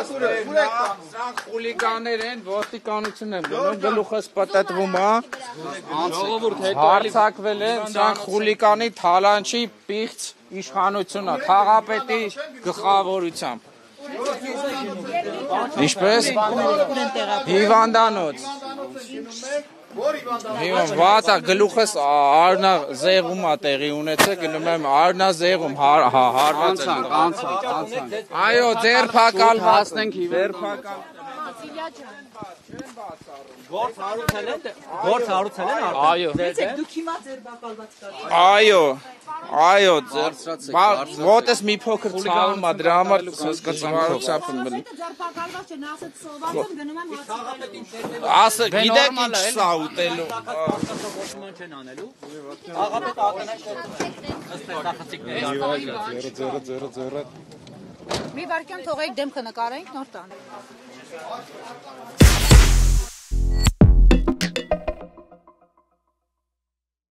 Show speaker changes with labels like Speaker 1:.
Speaker 1: Սրանք խուլիգաններ են, ոստիկանություն են գնում, գլուխս պտտվում է, հարցակվել են, սրանք խուլիգանի թալանչի պիղծ իշխանությունը, թաղապետի գլխավորությամբ։ Ինչպես հիվանդանոց։ Վատա գլուխս արնա զեղում է տեղի ունեցել, գնում եմ արնա զեղում հարված է։ Այո, ձերբակալ հասնենք ձերբակալ։
Speaker 2: Գործ հարուցել են
Speaker 1: Այո։
Speaker 2: Դուք հիմա ձերբակալված կաք։
Speaker 1: Այո, ոտս մի փոքր ցավում է, դրա համար կծվարությամբ եմ բլի։
Speaker 3: Ձերբակալված չեն, ասած սոված եմ գնում եմ հացի։
Speaker 1: Ասը գիտեք ինչ սա ուտելու։
Speaker 2: Չեն անելու։ Աղապետ ակնակ
Speaker 1: Ձերը։
Speaker 3: Մի վարքյան թողեք դեմքը նկարենք նոր տան։